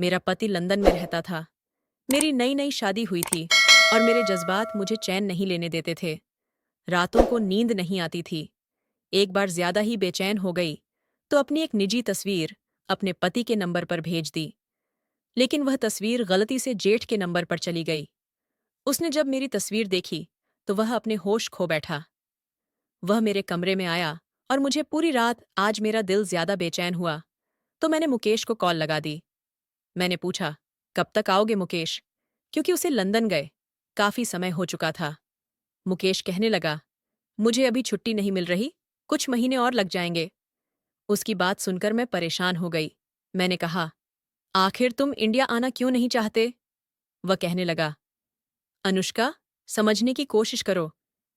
मेरा पति लंदन में रहता था। मेरी नई नई शादी हुई थी और मेरे जज्बात मुझे चैन नहीं लेने देते थे। रातों को नींद नहीं आती थी। एक बार ज्यादा ही बेचैन हो गई तो अपनी एक निजी तस्वीर अपने पति के नंबर पर भेज दी। लेकिन वह तस्वीर गलती से जेठ के नंबर पर चली गई। उसने जब मेरी तस्वीर देखी तो वह अपने होश खो बैठा। वह मेरे कमरे में आया और मुझे पूरी रात आज मेरा दिल ज्यादा बेचैन हुआ तो मैंने मुकेश को कॉल लगा दी। मैंने पूछा, कब तक आओगे मुकेश? क्योंकि उसे लंदन गए काफी समय हो चुका था। मुकेश कहने लगा, मुझे अभी छुट्टी नहीं मिल रही, कुछ महीने और लग जाएंगे। उसकी बात सुनकर मैं परेशान हो गई। मैंने कहा, आखिर तुम इंडिया आना क्यों नहीं चाहते? वह कहने लगा, अनुष्का, समझने की कोशिश करो।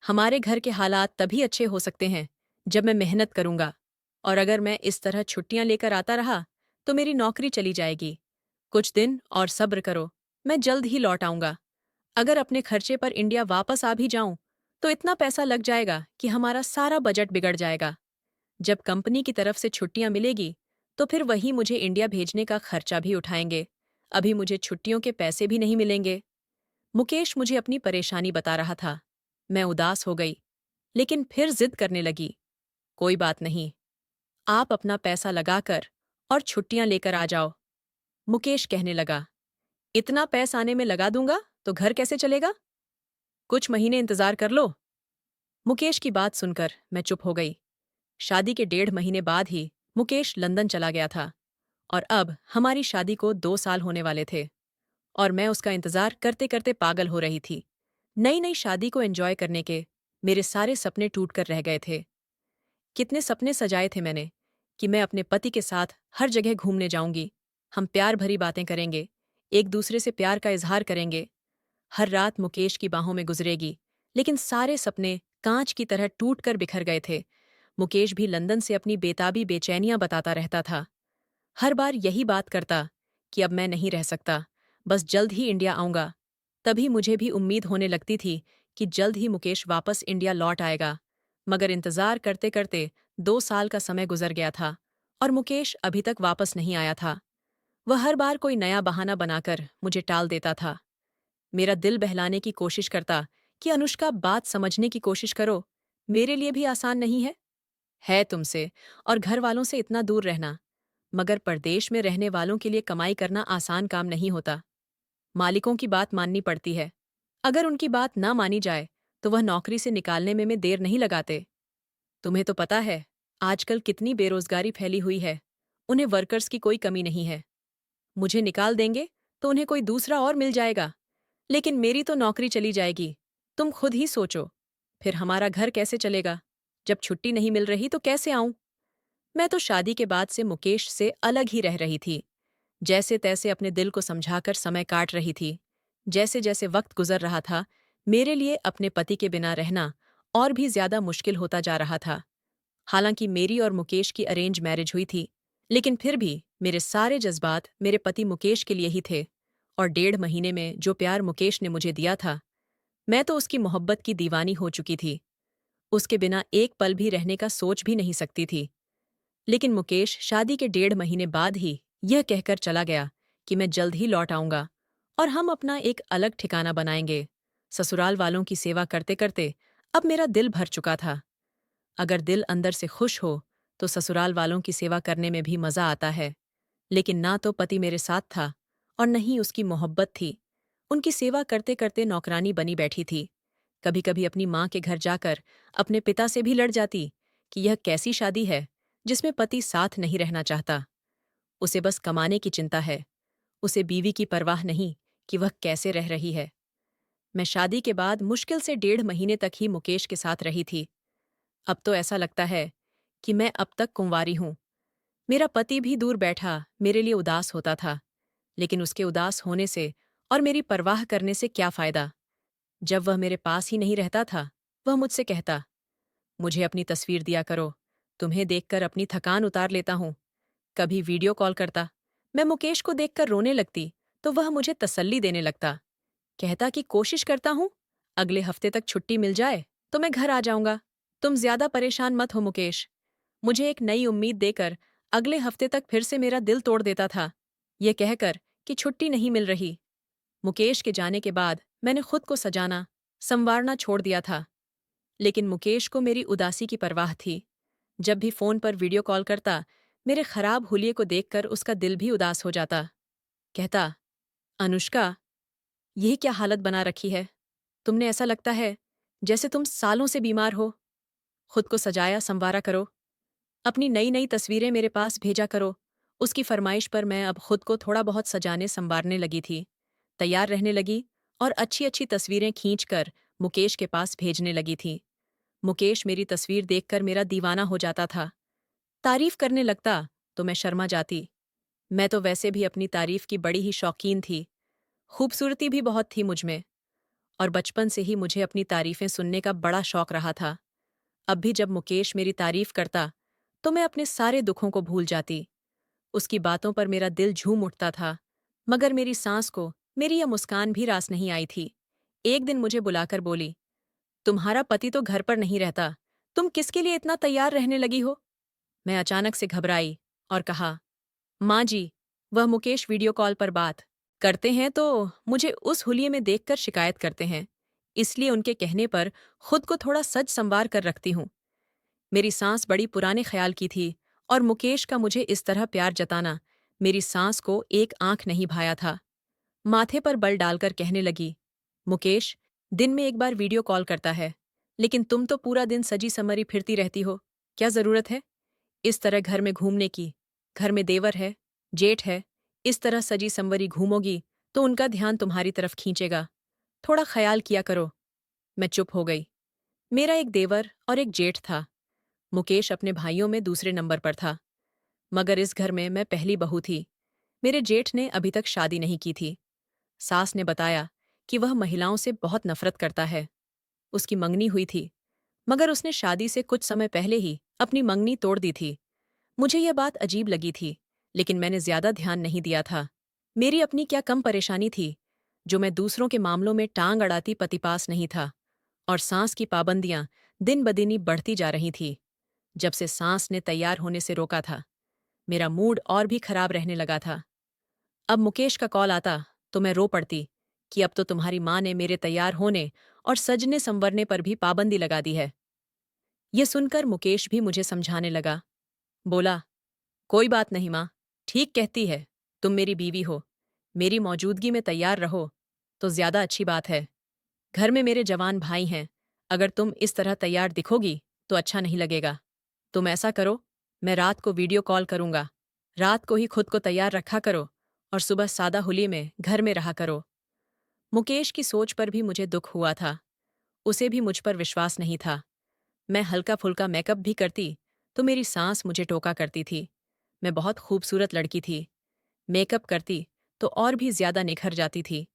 हमारे घर के हालात तभी अच्छे हो सकते हैं जब मैं मेहनत करूंगा। और अगर मैं इस तरह छुट्टियां लेकर आता रहा तो मेरी नौकरी चली जाएगी। कुछ दिन और सब्र करो, मैं जल्द ही लौट आऊंगा। अगर अपने खर्चे पर इंडिया वापस आ भी जाऊं तो इतना पैसा लग जाएगा कि हमारा सारा बजट बिगड़ जाएगा। जब कंपनी की तरफ से छुट्टियां मिलेगी तो फिर वही मुझे इंडिया भेजने का खर्चा भी उठाएंगे। अभी मुझे छुट्टियों के पैसे भी नहीं मिलेंगे। मुकेश मुझे अपनी परेशानी बता रहा था। मैं उदास हो गई, लेकिन फिर जिद करने लगी। कोई बात नहीं, आप अपना पैसा लगाकर और छुट्टियां लेकर आ जाओ। मुकेश कहने लगा, इतना पैसा आने में लगा दूंगा तो घर कैसे चलेगा? कुछ महीने इंतजार कर लो। मुकेश की बात सुनकर मैं चुप हो गई। शादी के 1.5 महीने बाद ही मुकेश लंदन चला गया था और अब हमारी शादी को 2 साल होने वाले थे और मैं उसका इंतजार करते करते पागल हो रही थी। नई नई शादी को एंजॉय करने के मेरे सारे सपने टूट कर रह गए थे। कितने सपने सजाए थे मैंने कि मैं अपने पति के साथ हर जगह घूमने जाऊंगी। हम प्यार भरी बातें करेंगे, एक दूसरे से प्यार का इजहार करेंगे। हर रात मुकेश की बाहों में गुजरेगी, लेकिन सारे सपने कांच की तरह टूट कर बिखर गए थे। मुकेश भी लंदन से अपनी बेताबी बेचैनियां बताता रहता था। हर बार यही बात करता कि अब मैं नहीं रह सकता, बस जल्द ही इंडिया आऊंगा। तभी मुझे भी उम्मीद होने लगती थी कि जल्द ही मुकेश वापस इंडिया लौट आएगा। मगर इंतजार करते करते 2 साल का समय गुजर गया था और मुकेश अभी तक वापस नहीं आया था। वह हर बार कोई नया बहाना बनाकर मुझे टाल देता था। मेरा दिल बहलाने की कोशिश करता कि अनुष्का, बात समझने की कोशिश करो, मेरे लिए भी आसान नहीं है तुमसे और घर वालों से इतना दूर रहना। मगर परदेश में रहने वालों के लिए कमाई करना आसान काम नहीं होता। मालिकों की बात माननी पड़ती है। अगर उनकी बात ना मानी जाए तो वह नौकरी से निकालने में देर नहीं लगाते। तुम्हें तो पता है आजकल कितनी बेरोजगारी फैली हुई है। उन्हें वर्कर्स की कोई कमी नहीं है। मुझे निकाल देंगे तो उन्हें कोई दूसरा और मिल जाएगा, लेकिन मेरी तो नौकरी चली जाएगी। तुम खुद ही सोचो, फिर हमारा घर कैसे चलेगा? जब छुट्टी नहीं मिल रही तो कैसे आऊं? मैं तो शादी के बाद से मुकेश से अलग ही रह रही थी। जैसे तैसे अपने दिल को समझाकर समय काट रही थी। जैसे जैसे वक्त गुजर रहा था, मेरे लिए अपने पति के बिना रहना और भी ज्यादा मुश्किल होता जा रहा था। हालांकि मेरी और मुकेश की अरेंज मैरिज हुई थी, लेकिन फिर भी मेरे सारे जज्बात मेरे पति मुकेश के लिए ही थे। और 1.5 महीने में जो प्यार मुकेश ने मुझे दिया था, मैं तो उसकी मोहब्बत की दीवानी हो चुकी थी। उसके बिना एक पल भी रहने का सोच भी नहीं सकती थी। लेकिन मुकेश शादी के 1.5 महीने बाद ही यह कहकर चला गया कि मैं जल्द ही लौट आऊंगा और हम अपना एक अलग ठिकाना बनाएंगे। ससुराल वालों की सेवा करते करते अब मेरा दिल भर चुका था। अगर दिल अंदर से खुश हो तो ससुराल वालों की सेवा करने में भी मजा आता है। लेकिन ना तो पति मेरे साथ था और न ही उसकी मोहब्बत थी। उनकी सेवा करते करते नौकरानी बनी बैठी थी। कभी कभी अपनी माँ के घर जाकर अपने पिता से भी लड़ जाती कि यह कैसी शादी है जिसमें पति साथ नहीं रहना चाहता। उसे बस कमाने की चिंता है। उसे बीवी की परवाह नहीं कि वह कैसे रह रही है। मैं शादी के बाद मुश्किल से 1.5 महीने तक ही मुकेश के साथ रही थी। अब तो ऐसा लगता है कि मैं अब तक कुंवारी हूं। मेरा पति भी दूर बैठा मेरे लिए उदास होता था, लेकिन उसके उदास होने से और मेरी परवाह करने से क्या फायदा? जब वह मेरे पास ही नहीं रहता था, वह मुझसे कहता, मुझे अपनी तस्वीर दिया करो, तुम्हें देखकर अपनी थकान उतार लेता हूं। कभी वीडियो कॉल करता, मैं मुकेश को देखकर रोने लगती तो वह मुझे तसल्ली देने लगता। कहता कि कोशिश करता हूं, अगले हफ्ते तक छुट्टी मिल जाए तो मैं घर आ जाऊंगा। तुम ज्यादा परेशान मत हो मुकेश। मुझे एक नई उम्मीद देकर अगले हफ्ते तक फिर से मेरा दिल तोड़ देता था, यह कहकर कि छुट्टी नहीं मिल रही। मुकेश के जाने के बाद मैंने खुद को सजाना, संवारना छोड़ दिया था। लेकिन मुकेश को मेरी उदासी की परवाह थी। जब भी फोन पर वीडियो कॉल करता, मेरे खराब हुलिये को देखकर उसका दिल भी उदास हो जाता। कहता, अनुष्का, यह क्या हालत बना रखी है? तुमने ऐसा लगता है जैसे तुम सालों से बीमार हो। खुद को सजाया संवारा करो। अपनी नई नई तस्वीरें मेरे पास भेजा करो। उसकी फरमाइश पर मैं अब खुद को थोड़ा बहुत सजाने संवारने लगी थी। तैयार रहने लगी और अच्छी अच्छी तस्वीरें खींचकर मुकेश के पास भेजने लगी थी। मुकेश मेरी तस्वीर देखकर मेरा दीवाना हो जाता था। तारीफ करने लगता तो मैं शर्मा जाती। मैं तो वैसे भी अपनी तारीफ की बड़ी ही शौकीन थी। खूबसूरती भी बहुत थी मुझमें, और बचपन से ही मुझे अपनी तारीफें सुनने का बड़ा शौक रहा था। अब भी जब मुकेश मेरी तारीफ करता तो मैं अपने सारे दुखों को भूल जाती। उसकी बातों पर मेरा दिल झूम उठता था, मगर मेरी सांस को मेरी यह मुस्कान भी रास नहीं आई थी। एक दिन मुझे बुलाकर बोली, तुम्हारा पति तो घर पर नहीं रहता, तुम किसके लिए इतना तैयार रहने लगी हो? मैं अचानक से घबराई और कहा, माँ जी, वह मुकेश वीडियो कॉल पर बात करते हैं तो मुझे उस हुलिये में देखकर शिकायत करते हैं, इसलिए उनके कहने पर खुद को थोड़ा सज संवार कर रखती हूँ। मेरी सांस बड़ी पुराने ख्याल की थी, और मुकेश का मुझे इस तरह प्यार जताना मेरी सांस को एक आंख नहीं भाया था। माथे पर बल डालकर कहने लगी, मुकेश दिन में एक बार वीडियो कॉल करता है, लेकिन तुम तो पूरा दिन सजी समरी फिरती रहती हो। क्या जरूरत है इस तरह घर में घूमने की? घर में देवर है, जेठ है, इस तरह सजी संवरी घूमोगी तो उनका ध्यान तुम्हारी तरफ खींचेगा। थोड़ा ख्याल किया करो। मैं चुप हो गई। मेरा एक देवर और एक जेठ था। मुकेश अपने भाइयों में दूसरे नंबर पर था, मगर इस घर में मैं पहली बहू थी। मेरे जेठ ने अभी तक शादी नहीं की थी। सास ने बताया कि वह महिलाओं से बहुत नफरत करता है। उसकी मंगनी हुई थी, मगर उसने शादी से कुछ समय पहले ही अपनी मंगनी तोड़ दी थी। मुझे यह बात अजीब लगी थी, लेकिन मैंने ज्यादा ध्यान नहीं दिया था। मेरी अपनी क्या कम परेशानी थी, जो मैं दूसरों के मामलों में टांग अड़ाती पति पास नहीं था, और सांस की पाबंदियां दिन बदिनी बढ़ती जा रही थी। जब से सांस ने तैयार होने से रोका था, मेरा मूड और भी खराब रहने लगा था। अब मुकेश का कॉल आता तो मैं रो पड़ती कि अब तो तुम्हारी माँ ने मेरे तैयार होने और सजने संवरने पर भी पाबंदी लगा दी है। यह सुनकर मुकेश भी मुझे समझाने लगा। बोला, कोई बात नहीं माँ, ठीक कहती है, तुम मेरी बीवी हो, मेरी मौजूदगी में तैयार रहो तो ज्यादा अच्छी बात है। घर में मेरे जवान भाई हैं, अगर तुम इस तरह तैयार दिखोगी तो अच्छा नहीं लगेगा। तुम ऐसा करो, मैं रात को वीडियो कॉल करूंगा, रात को ही खुद को तैयार रखा करो और सुबह सादा हुलिये में घर में रहा करो। मुकेश की सोच पर भी मुझे दुख हुआ था। उसे भी मुझ पर विश्वास नहीं था। मैं हल्का फुल्का मेकअप भी करती तो मेरी सांस मुझे टोका करती थी। मैं बहुत खूबसूरत लड़की थी। मेकअप करती तो और भी ज्यादा निखर जाती थी।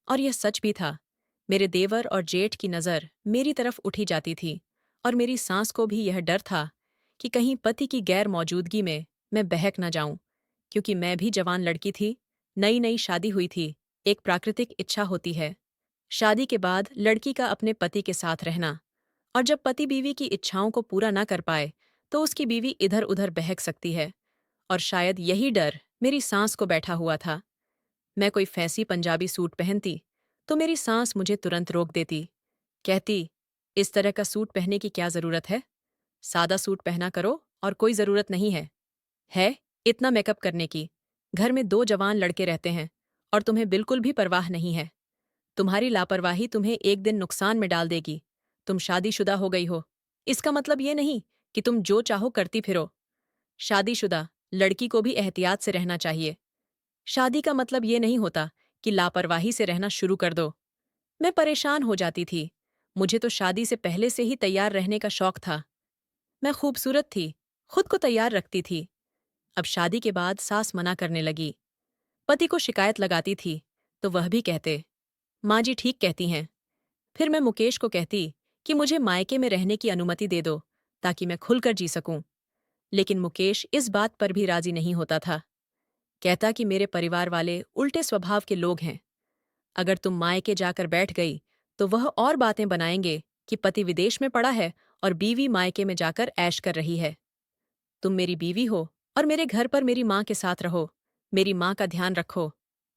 और यह सच भी था। मेरे देवर और जेठ की नज़र मेरी तरफ उठी जाती थी, और मेरी सांस को भी यह डर था कि कहीं पति की गैर मौजूदगी में मैं बहक न जाऊं, क्योंकि मैं भी जवान लड़की थी, नई नई शादी हुई थी। एक प्राकृतिक इच्छा होती है शादी के बाद लड़की का अपने पति के साथ रहना, और जब पति बीवी की इच्छाओं को पूरा न कर पाए तो उसकी बीवी इधर उधर बहक सकती है। और शायद यही डर मेरी सांस को बैठा हुआ था। मैं कोई फैंसी पंजाबी सूट पहनती तो मेरी सांस मुझे तुरंत रोक देती। कहती, इस तरह का सूट पहनने की क्या जरूरत है? सादा सूट पहना करो और कोई जरूरत नहीं है इतना मेकअप करने की। घर में दो जवान लड़के रहते हैं और तुम्हें बिल्कुल भी परवाह नहीं है। तुम्हारी लापरवाही तुम्हें एक दिन नुकसान में डाल देगी। तुम शादीशुदा हो गई हो, इसका मतलब ये नहीं कि तुम जो चाहो करती फिरो। शादीशुदा लड़की को भी एहतियात से रहना चाहिए। शादी का मतलब ये नहीं होता कि लापरवाही से रहना शुरू कर दो। मैं परेशान हो जाती थी। मुझे तो शादी से पहले से ही तैयार रहने का शौक था। मैं खूबसूरत थी, खुद को तैयार रखती थी। अब शादी के बाद सास मना करने लगी। पति को शिकायत लगाती थी तो वह भी कहते, माँ जी ठीक कहती हैं। फिर मैं मुकेश को कहती कि मुझे मायके में रहने की अनुमति दे दो, ताकि मैं खुलकर जी सकूं। लेकिन मुकेश इस बात पर भी राजी नहीं होता था। कहता कि मेरे परिवार वाले उल्टे स्वभाव के लोग हैं। अगर तुम मायके जाकर बैठ गई तो वह और बातें बनाएंगे कि पति विदेश में पड़ा है और बीवी मायके में जाकर ऐश कर रही है। तुम मेरी बीवी हो और मेरे घर पर मेरी माँ के साथ रहो, मेरी माँ का ध्यान रखो।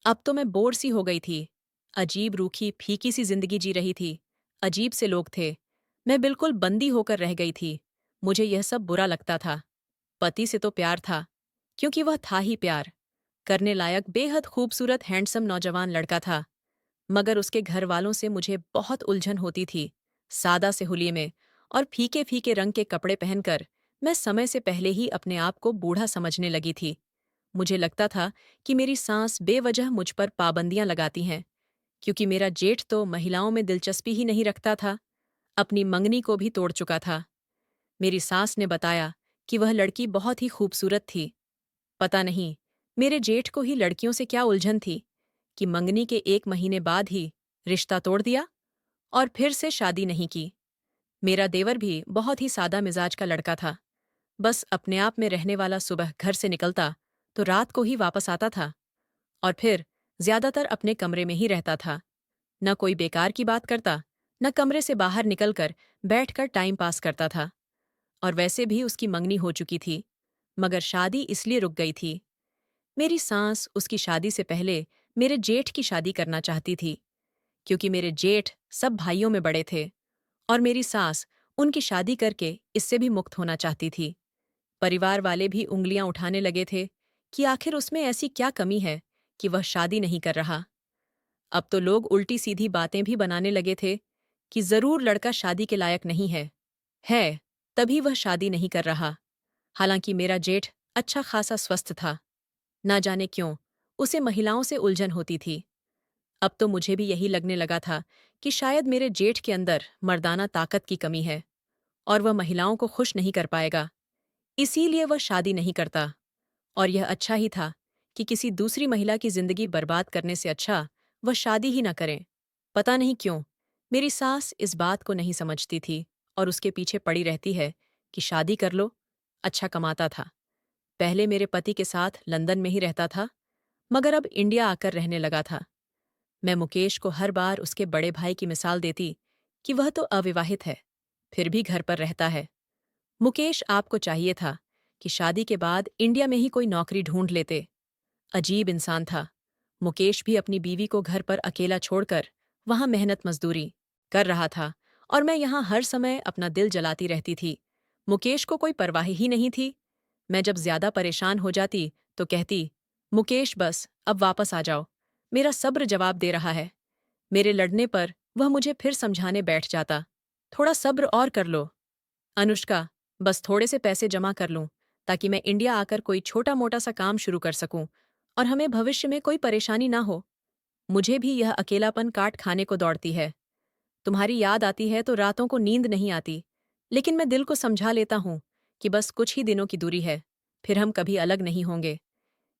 अब तो मैं बोर सी हो गई थी। अजीब रूखी फीकी सी जिंदगी जी रही थी। अजीब से लोग थे। मैं बिल्कुल बंदी होकर रह गई थी। मुझे यह सब बुरा लगता था। पति से तो प्यार था, क्योंकि वह था ही प्यार। करने लायक बेहद खूबसूरत हैंडसम नौजवान लड़का था। मगर उसके घर वालों से मुझे बहुत उलझन होती थी। सादा से हुलिये में और फीके फीके रंग के कपड़े पहनकर मैं समय से पहले ही अपने आप को बूढ़ा समझने लगी थी। मुझे लगता था कि मेरी सांस बेवजह मुझ पर पाबंदियां लगाती हैं, क्योंकि मेरा जेठ तो महिलाओं में दिलचस्पी ही नहीं रखता था। अपनी मंगनी को भी तोड़ चुका था। मेरी सास ने बताया कि वह लड़की बहुत ही खूबसूरत थी। पता नहीं मेरे जेठ को ही लड़कियों से क्या उलझन थी कि मंगनी के 1 महीने बाद ही रिश्ता तोड़ दिया और फिर से शादी नहीं की। मेरा देवर भी बहुत ही सादा मिजाज का लड़का था। बस अपने आप में रहने वाला सुबह घर से निकलता तो रात को ही वापस आता था और फिर ज्यादातर अपने कमरे में ही रहता था। न कोई बेकार की बात करता, न कमरे से बाहर निकलकर बैठकर टाइम पास करता था। और वैसे भी उसकी मंगनी हो चुकी थी, मगर शादी इसलिए रुक गई थी। मेरी सास उसकी शादी से पहले मेरे जेठ की शादी करना चाहती थी, क्योंकि मेरे जेठ सब भाइयों में बड़े थे और मेरी सास उनकी शादी करके इससे भी मुक्त होना चाहती थी। परिवार वाले भी उंगलियां उठाने लगे थे कि आखिर उसमें ऐसी क्या कमी है कि वह शादी नहीं कर रहा। अब तो लोग उल्टी सीधी बातें भी बनाने लगे थे कि जरूर लड़का शादी के लायक नहीं है, तभी वह शादी नहीं कर रहा। हालांकि मेरा जेठ अच्छा खासा स्वस्थ था। ना जाने क्यों उसे महिलाओं से उलझन होती थी। अब तो मुझे भी यही लगने लगा था कि शायद मेरे जेठ के अंदर मर्दाना ताकत की कमी है और वह महिलाओं को खुश नहीं कर पाएगा, इसीलिए वह शादी नहीं करता। और यह अच्छा ही था कि किसी दूसरी महिला की जिंदगी बर्बाद करने से अच्छा वह शादी ही ना करें। पता नहीं क्यों मेरी सास इस बात को नहीं समझती थी और उसके पीछे पड़ी रहती है कि शादी कर लो। अच्छा कमाता था। पहले मेरे पति के साथ लंदन में ही रहता था, मगर अब इंडिया आकर रहने लगा था। मैं मुकेश को हर बार उसके बड़े भाई की मिसाल देती कि वह तो अविवाहित है, फिर भी घर पर रहता है। मुकेश आपको चाहिए था कि शादी के बाद इंडिया में ही कोई नौकरी ढूंढ लेते। अजीब इंसान था। मुकेश भी अपनी बीवी को घर पर अकेला छोड़कर वहां मेहनत मजदूरी कर रहा था और मैं यहाँ हर समय अपना दिल जलाती रहती थी। मुकेश को कोई परवाह ही नहीं थी। मैं जब ज्यादा परेशान हो जाती तो कहती, मुकेश बस अब वापस आ जाओ, मेरा सब्र जवाब दे रहा है। मेरे लड़ने पर वह मुझे फिर समझाने बैठ जाता, थोड़ा सब्र और कर लो अनुष्का, बस थोड़े से पैसे जमा कर लूं ताकि मैं इंडिया आकर कोई छोटा मोटा सा काम शुरू कर सकूं और हमें भविष्य में कोई परेशानी ना हो। मुझे भी यह अकेलापन काट खाने को दौड़ती है। तुम्हारी याद आती है तो रातों को नींद नहीं आती, लेकिन मैं दिल को समझा लेता हूं कि बस कुछ ही दिनों की दूरी है, फिर हम कभी अलग नहीं होंगे।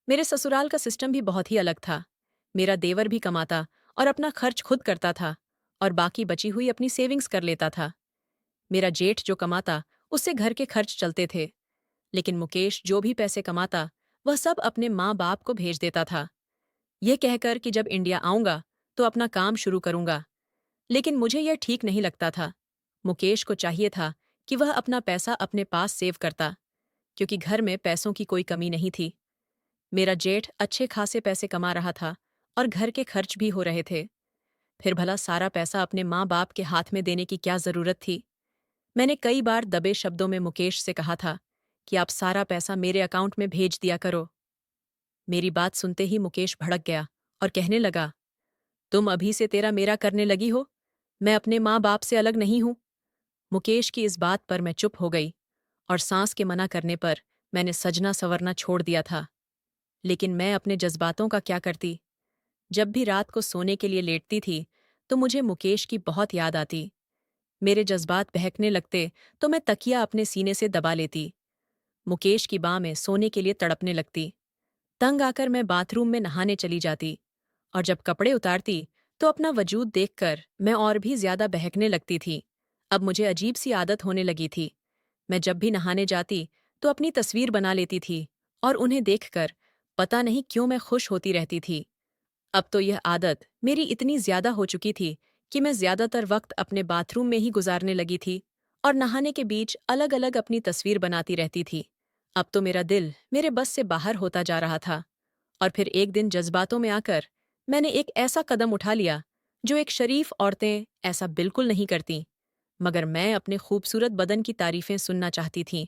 मेरे ससुराल का सिस्टम भी बहुत ही अलग था। मेरा देवर भी कमाता और अपना खर्च खुद करता था और बाकी बची हुई अपनी सेविंग्स कर लेता था। मेरा जेठ जो कमाता उससे घर के खर्च चलते थे, लेकिन मुकेश जो भी पैसे कमाता वह सब अपने माँ बाप को भेज देता था, यह कहकर कि जब इंडिया आऊंगा तो अपना काम शुरू करूंगा। लेकिन मुझे यह ठीक नहीं लगता था। मुकेश को चाहिए था कि वह अपना पैसा अपने पास सेव करता, क्योंकि घर में पैसों की कोई कमी नहीं थी। मेरा जेठ अच्छे खासे पैसे कमा रहा था और घर के खर्च भी हो रहे थे। फिर भला सारा पैसा अपने माँ बाप के हाथ में देने की क्या जरूरत थी। मैंने कई बार दबे शब्दों में मुकेश से कहा था कि आप सारा पैसा मेरे अकाउंट में भेज दिया करो। मेरी बात सुनते ही मुकेश भड़क गया और कहने लगा, तुम अभी से तेरा मेरा करने लगी हो, मैं अपने माँ बाप से अलग नहीं हूं। मुकेश की इस बात पर मैं चुप हो गई और सांस के मना करने पर मैंने सजना संवरना छोड़ दिया था। लेकिन मैं अपने जज्बातों का क्या करती। जब भी रात को सोने के लिए लेटती थी तो मुझे मुकेश की बहुत याद आती। मेरे जज्बात बहकने लगते तो मैं तकिया अपने सीने से दबा लेती। मुकेश की बाह में सोने के लिए तड़पने लगती। तंग आकर मैं बाथरूम में नहाने चली जाती और जब कपड़े उतारती तो अपना वजूद देखकर मैं और भी ज्यादा बहकने लगती थी। अब मुझे अजीब सी आदत होने लगी थी। मैं जब भी नहाने जाती तो अपनी तस्वीर बना लेती थी और उन्हें देखकर पता नहीं क्यों मैं खुश होती रहती थी। अब तो यह आदत मेरी इतनी ज्यादा हो चुकी थी कि मैं ज्यादातर वक्त अपने बाथरूम में ही गुजारने लगी थी और नहाने के बीच अलग अलग अपनी तस्वीर बनाती रहती थी। अब तो मेरा दिल मेरे बस से बाहर होता जा रहा था और फिर एक दिन जज्बातों में आकर मैंने एक ऐसा कदम उठा लिया जो एक शरीफ औरतें ऐसा बिल्कुल नहीं करती। मगर मैं अपने खूबसूरत बदन की तारीफें सुनना चाहती थी।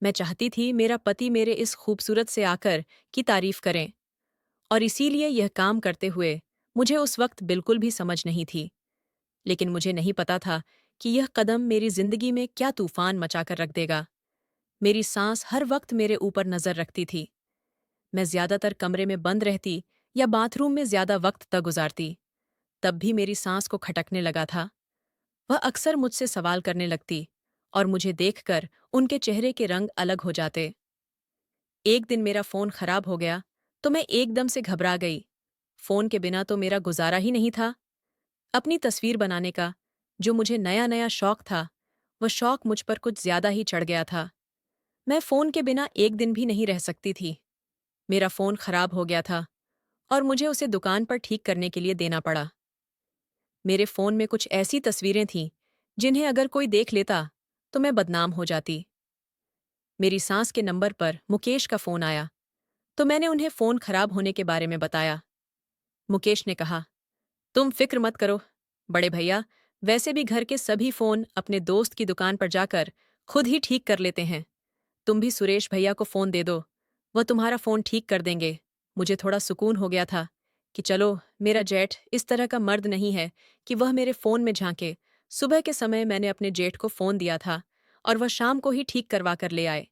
मैं चाहती थी मेरा पति मेरे इस खूबसूरत से आकर की तारीफ करें। और इसीलिए यह काम करते हुए मुझे उस वक्त बिल्कुल भी समझ नहीं थी। लेकिन मुझे नहीं पता था कि यह कदम मेरी जिंदगी में क्या तूफान मचाकर रख देगा। मेरी सांस हर वक्त मेरे ऊपर नजर रखती थी। मैं ज्यादातर कमरे में बंद रहती या बाथरूम में ज्यादा वक्त तक गुजारती, तब भी मेरी सांस को खटकने लगा था। वह अक्सर मुझसे सवाल करने लगती और मुझे देखकर उनके चेहरे के रंग अलग हो जाते। एक दिन मेरा फोन खराब हो गया तो मैं एकदम से घबरा गई। फोन के बिना तो मेरा गुजारा ही नहीं था। अपनी तस्वीर बनाने का जो मुझे नया नया शौक था, वह शौक मुझ पर कुछ ज्यादा ही चढ़ गया था। मैं फोन के बिना एक दिन भी नहीं रह सकती थी। मेरा फोन खराब हो गया था और मुझे उसे दुकान पर ठीक करने के लिए देना पड़ा। मेरे फोन में कुछ ऐसी तस्वीरें थीं जिन्हें अगर कोई देख लेता तो मैं बदनाम हो जाती। मेरी सास के नंबर पर मुकेश का फोन आया तो मैंने उन्हें फोन खराब होने के बारे में बताया। मुकेश ने कहा, तुम फिक्र मत करो बड़े भैया, वैसे भी घर के सभी फोन अपने दोस्त की दुकान पर जाकर खुद ही ठीक कर लेते हैं। तुम भी सुरेश भैया को फोन दे दो, वह तुम्हारा फोन ठीक कर देंगे। मुझे थोड़ा सुकून हो गया था कि चलो, मेरा जेठ इस तरह का मर्द नहीं है कि वह मेरे फोन में झांके। सुबह के समय मैंने अपने जेठ को फोन दिया था और वह शाम को ही ठीक करवा कर ले आए।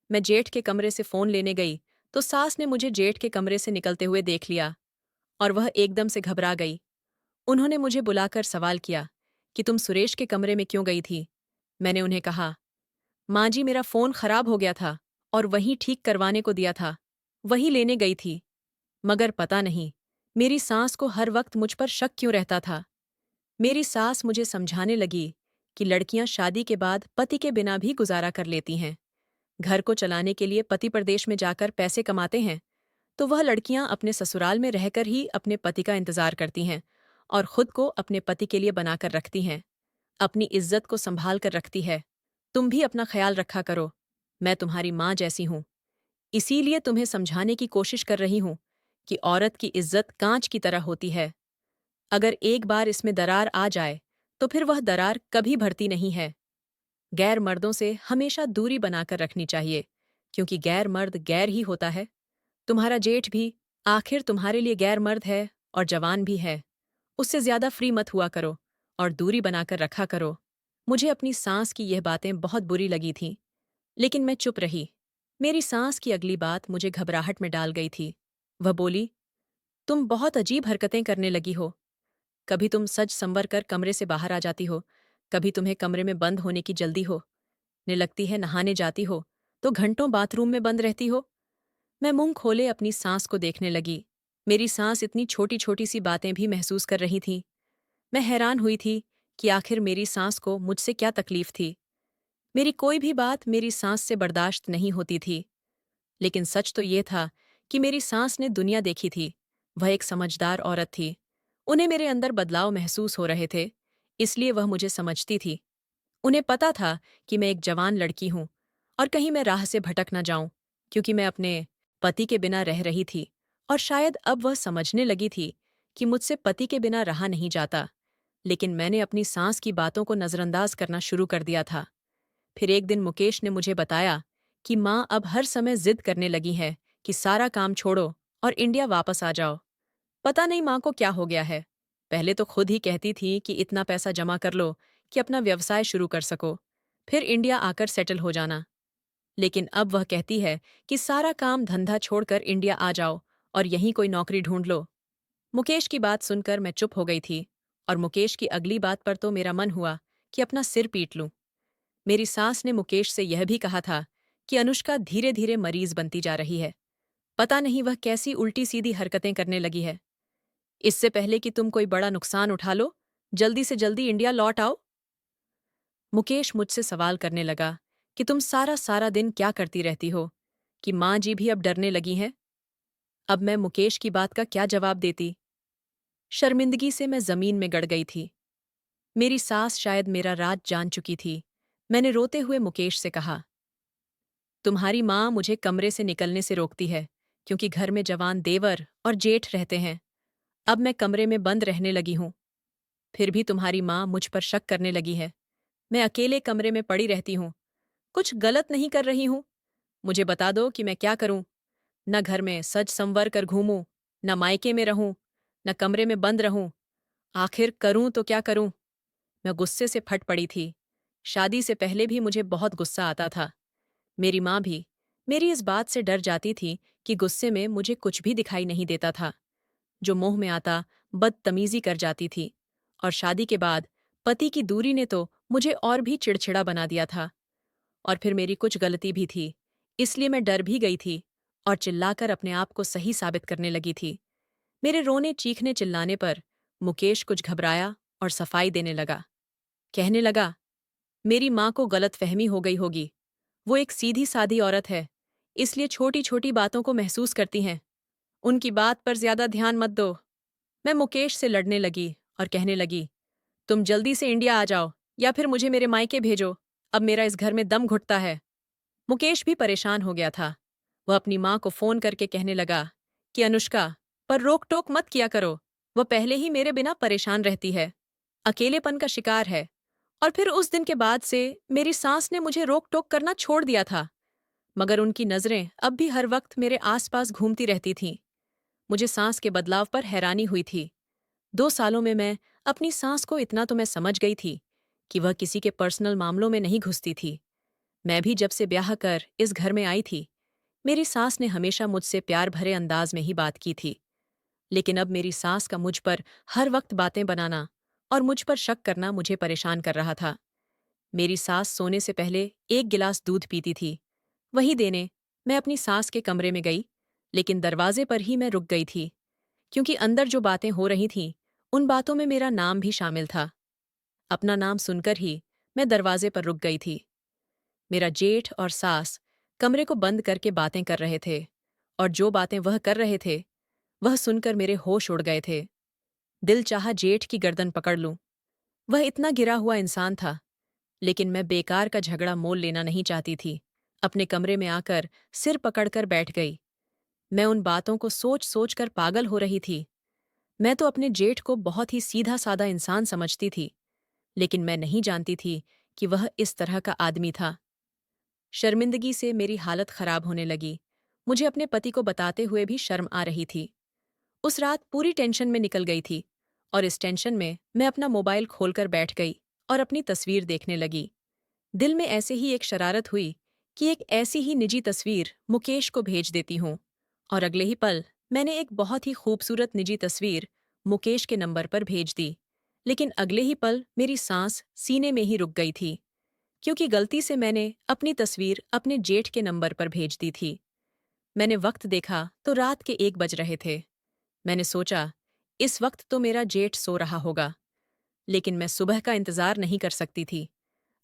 मैं जेठ के कमरे से फोन लेने गई तो सास ने मुझे जेठ के कमरे से निकलते हुए देख लिया और वह एकदम से घबरा गई। उन्होंने मुझे बुलाकर सवाल किया कि तुम सुरेश के कमरे में क्यों गई थी। मैंने उन्हें कहा, माँ जी, मेरा फोन खराब हो गया था और वहीं ठीक करवाने को दिया था, वही लेने गई थी। मगर पता नहीं मेरी सास को हर वक्त मुझ पर शक क्यों रहता था। मेरी सास मुझे समझाने लगी कि लड़कियां शादी के बाद पति के बिना भी गुजारा कर लेती हैं। घर को चलाने के लिए पति प्रदेश में जाकर पैसे कमाते हैं तो वह लड़कियां अपने ससुराल में रहकर ही अपने पति का इंतजार करती हैं और खुद को अपने पति के लिए बनाकर रखती हैं, अपनी इज्जत को संभाल कर रखती है। तुम भी अपना ख्याल रखा करो, मैं तुम्हारी माँ जैसी हूँ। इसीलिए तुम्हें समझाने की कोशिश कर रही हूँ कि औरत की इज्जत कांच की तरह होती है। अगर एक बार इसमें दरार आ जाए तो फिर वह दरार कभी भरती नहीं है। गैर मर्दों से हमेशा दूरी बनाकर रखनी चाहिए, क्योंकि गैर मर्द गैर ही होता है। तुम्हारा जेठ भी आखिर तुम्हारे लिए गैर मर्द है और जवान भी है। उससे ज्यादा फ्री मत हुआ करो और दूरी बनाकर रखा करो। मुझे अपनी सांस की यह बातें बहुत बुरी लगी थीं, लेकिन मैं चुप रही। मेरी सांस की अगली बात मुझे घबराहट में डाल गई थी। वह बोली, तुम बहुत अजीब हरकतें करने लगी हो। कभी तुम सज संवर कर कमरे से बाहर आ जाती हो, कभी तुम्हें कमरे में बंद होने की जल्दी हो। ने लगती है नहाने जाती हो तो घंटों बाथरूम में बंद रहती हो। मैं मुंह खोले अपनी सांस को देखने लगी। मेरी सांस इतनी छोटी छोटी सी बातें भी महसूस कर रही थी। मैं हैरान हुई थी कि आखिर मेरी सांस को मुझसे क्या तकलीफ थी। मेरी कोई भी बात मेरी सांस से बर्दाश्त नहीं होती थी। लेकिन सच तो ये था कि मेरी सांस ने दुनिया देखी थी। वह एक समझदार औरत थी। उन्हें मेरे अंदर बदलाव महसूस हो रहे थे, इसलिए वह मुझे समझती थी। उन्हें पता था कि मैं एक जवान लड़की हूं और कहीं मैं राह से भटक न जाऊं, क्योंकि मैं अपने पति के बिना रह रही थी। और शायद अब वह समझने लगी थी कि मुझसे पति के बिना रहा नहीं जाता। लेकिन मैंने अपनी सांस की बातों को नजरअंदाज करना शुरू कर दिया था। फिर एक दिन मुकेश ने मुझे बताया कि माँ अब हर समय जिद करने लगी है कि सारा काम छोड़ो और इंडिया वापस आ जाओ। पता नहीं माँ को क्या हो गया है। पहले तो खुद ही कहती थी कि इतना पैसा जमा कर लो कि अपना व्यवसाय शुरू कर सको, फिर इंडिया आकर सेटल हो जाना। लेकिन अब वह कहती है कि सारा काम धंधा छोड़कर इंडिया आ जाओ और यहीं कोई नौकरी ढूंढ लो। मुकेश की बात सुनकर मैं चुप हो गई थी और मुकेश की अगली बात पर तो मेरा मन हुआ कि अपना सिर पीट लूं। मेरी सास ने मुकेश से यह भी कहा था कि अनुष्का धीरे धीरे मरीज बनती जा रही है। पता नहीं वह कैसी उल्टी सीधी हरकतें करने लगी है। इससे पहले कि तुम कोई बड़ा नुकसान उठा लो, जल्दी से जल्दी इंडिया लौट आओ। मुकेश मुझसे सवाल करने लगा कि तुम सारा सारा दिन क्या करती रहती हो, कि माँ जी भी अब डरने लगी हैं। अब मैं मुकेश की बात का क्या जवाब देती। शर्मिंदगी से मैं जमीन में गड़ गई थी। मेरी सास शायद मेरा राज जान चुकी थी। मैंने रोते हुए मुकेश से कहा, तुम्हारी माँ मुझे कमरे से निकलने से रोकती है क्योंकि घर में जवान देवर और जेठ रहते हैं। अब मैं कमरे में बंद रहने लगी हूँ। फिर भी तुम्हारी माँ मुझ पर शक करने लगी है। मैं अकेले कमरे में पड़ी रहती हूँ। कुछ गलत नहीं कर रही हूँ। मुझे बता दो कि मैं क्या करूँ। न घर में सज संवर कर घूमूं, न मायके में रहूं, न कमरे में बंद रहूं। आखिर करूं तो क्या करूं। मैं गुस्से से फट पड़ी थी। शादी से पहले भी मुझे बहुत गुस्सा आता था। मेरी माँ भी मेरी इस बात से डर जाती थी कि गुस्से में मुझे कुछ भी दिखाई नहीं देता था। जो मुंह में आता बदतमीजी कर जाती थी। और शादी के बाद पति की दूरी ने तो मुझे और भी चिड़चिड़ा बना दिया था। और फिर मेरी कुछ गलती भी थी, इसलिए मैं डर भी गई थी और चिल्लाकर अपने आप को सही साबित करने लगी थी। मेरे रोने चीखने चिल्लाने पर मुकेश कुछ घबराया और सफाई देने लगा। कहने लगा, मेरी माँ को गलतफहमी हो गई होगी। वो एक सीधी सादी औरत है, इसलिए छोटी छोटी बातों को महसूस करती हैं। उनकी बात पर ज्यादा ध्यान मत दो। मैं मुकेश से लड़ने लगी और कहने लगी, तुम जल्दी से इंडिया आ जाओ या फिर मुझे मेरे मायके भेजो। अब मेरा इस घर में दम घुटता है। मुकेश भी परेशान हो गया था। वह अपनी माँ को फोन करके कहने लगा कि अनुष्का, पर रोक टोक मत किया करो। वह पहले ही मेरे बिना परेशान रहती है, अकेलेपन का शिकार है। और फिर उस दिन के बाद से मेरी सास ने मुझे रोक टोक करना छोड़ दिया था। मगर उनकी नजरें अब भी हर वक्त मेरे आसपास घूमती रहती थीं। मुझे सांस के बदलाव पर हैरानी हुई थी। 2 सालों में मैं अपनी सांस को इतना तो मैं समझ गई थी कि वह किसी के पर्सनल मामलों में नहीं घुसती थी। मैं भी जब से ब्याह कर इस घर में आई थी, मेरी सास ने हमेशा मुझसे प्यार भरे अंदाज में ही बात की थी। लेकिन अब मेरी सास का मुझ पर हर वक्त बातें बनाना और मुझ पर शक करना मुझे परेशान कर रहा था। मेरी सास सोने से पहले 1 गिलास दूध पीती थी। वही देने मैं अपनी सास के कमरे में गई, लेकिन दरवाजे पर ही मैं रुक गई थी, क्योंकि अंदर जो बातें हो रही थीं, उन बातों में मेरा नाम भी शामिल था। अपना नाम सुनकर ही मैं दरवाजे पर रुक गई थी। मेरा जेठ और सास कमरे को बंद करके बातें कर रहे थे, और जो बातें वह कर रहे थे, वह सुनकर मेरे होश उड़ गए थे। दिल चाहा जेठ की गर्दन पकड़ लूं। वह इतना गिरा हुआ इंसान था, लेकिन मैं बेकार का झगड़ा मोल लेना नहीं चाहती थी। अपने कमरे में आकर सिर पकड़कर बैठ गई। मैं उन बातों को सोच सोच कर पागल हो रही थी। मैं तो अपने जेठ को बहुत ही सीधा साधा इंसान समझती थी, लेकिन मैं नहीं जानती थी कि वह इस तरह का आदमी था। शर्मिंदगी से मेरी हालत खराब होने लगी। मुझे अपने पति को बताते हुए भी शर्म आ रही थी। उस रात पूरी टेंशन में निकल गई थी, और इस टेंशन में मैं अपना मोबाइल खोलकर बैठ गई और अपनी तस्वीर देखने लगी। दिल में ऐसे ही एक शरारत हुई कि एक ऐसी ही निजी तस्वीर मुकेश को भेज देती हूँ। और अगले ही पल मैंने एक बहुत ही खूबसूरत निजी तस्वीर मुकेश के नंबर पर भेज दी। लेकिन अगले ही पल मेरी सांस सीने में ही रुक गई थी, क्योंकि गलती से मैंने अपनी तस्वीर अपने जेठ के नंबर पर भेज दी थी। मैंने वक्त देखा तो रात के 1 बज रहे थे। मैंने सोचा, इस वक्त तो मेरा जेठ सो रहा होगा, लेकिन मैं सुबह का इंतजार नहीं कर सकती थी।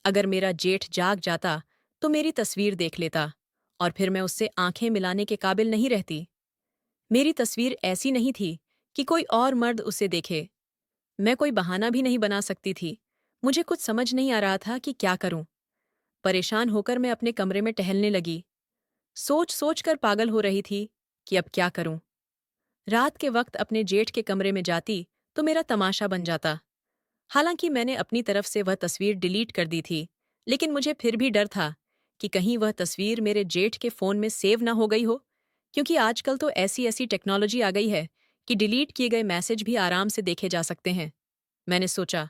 अगर मेरा जेठ जाग जाता तो मेरी तस्वीर देख लेता, और फिर मैं उससे आंखें मिलाने के काबिल नहीं रहती। मेरी तस्वीर ऐसी नहीं थी कि कोई और मर्द उसे देखे। मैं कोई बहाना भी नहीं बना सकती थी। मुझे कुछ समझ नहीं आ रहा था कि क्या करूं। परेशान होकर मैं अपने कमरे में टहलने लगी। सोच सोच कर पागल हो रही थी कि अब क्या करूं। रात के वक्त अपने जेठ के कमरे में जाती तो मेरा तमाशा बन जाता। हालांकि मैंने अपनी तरफ से वह तस्वीर डिलीट कर दी थी, लेकिन मुझे फिर भी डर था कि कहीं वह तस्वीर मेरे जेठ के फ़ोन में सेव ना हो गई हो, क्योंकि आजकल तो ऐसी ऐसी टेक्नोलॉजी आ गई है कि डिलीट किए गए मैसेज भी आराम से देखे जा सकते हैं। मैंने सोचा,